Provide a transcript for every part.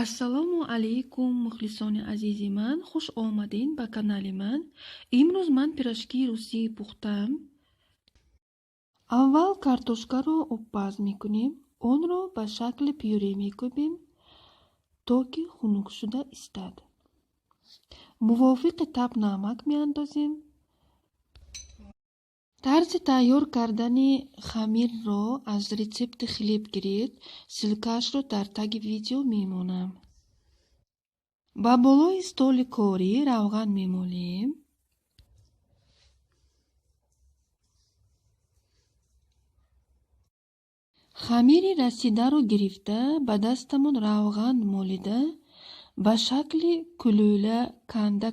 Ассалому алайкум, мухлисони азизи ман. Хуш омадин ба канали ман. Имрӯз ман пирашкии русӣ пухтаам. Аввал картошкаро обпаз мекунем. Онро ба шакли пюре мекӯбем, то ки хунук шуда истад. Мувофиқи таб намак меандозем. тарзи тайёр кардани хамирро аз рецепти хлеб гирифт. Силкаашро дар таги видео мемонам. ба болои столи корӣ равған мемолем. хамири расидаро гирифта ба дастамон равған молида ба шакли кулӯла канда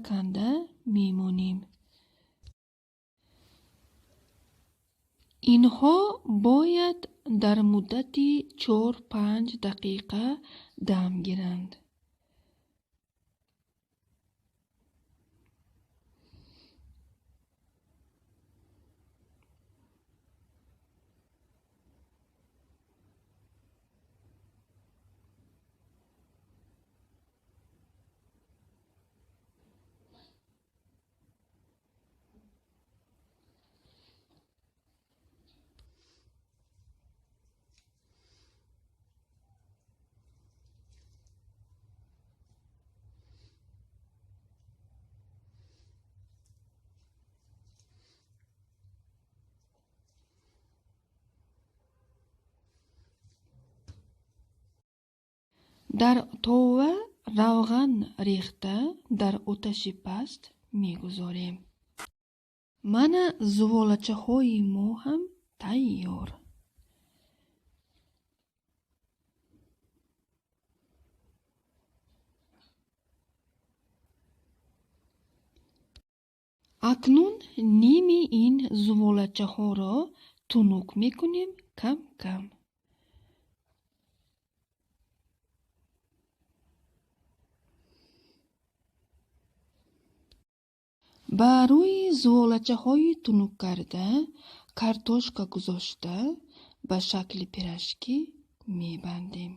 мемонем. инҳо бояд дар муддати 4-5 дақиқа дам гиранд. дар това равған рехта дар оташи паст мегузорем. мана зуволачаҳои мо ҳам тайёр. акнун ними ин зуволачаҳоро тунук мекунем кам кам. ба рӯи зуволачаҳои тунук карда картошка гузошта ба шакли пирашкӣ мебандем.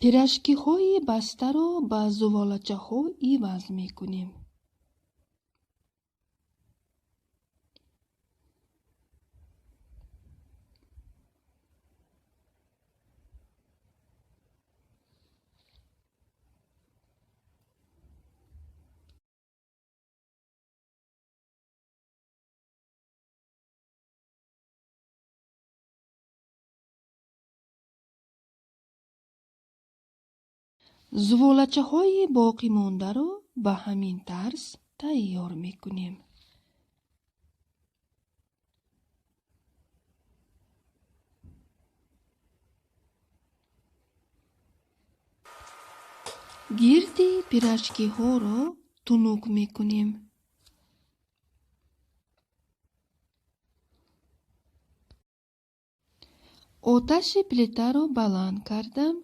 пирашкиҳои бастаро ба зуволачаҳо иваз мекунем. зуволачаҳои боқимондаро ба ҳамин тарз тайёр мекунем. гирди пирашкиҳоро тунук мекунем. оташи плитаро баланд кардам.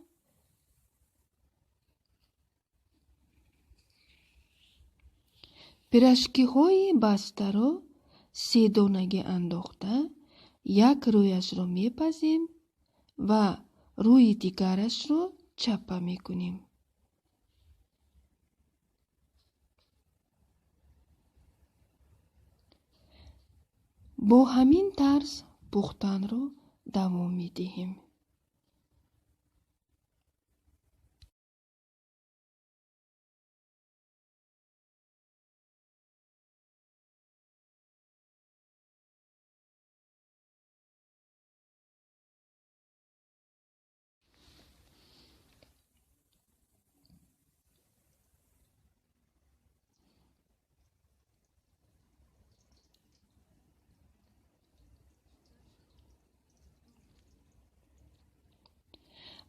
пирашкиҳои бастаро 3 донагӣ андохта, як рӯяшро мепазем ва рӯи дигарашро чаппа мекунем. бо ҳамин тарз пухтанро давом медиҳем.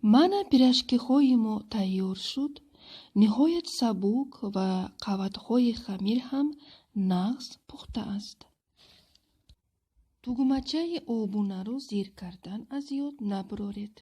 Мана пирашкиҳои мо тайёр шуд. Ниҳоят сабук ва қаватҳои хамир ҳам нағз пухтааст. Тугмачаи обунаро зир кардан аз ёд набуроред.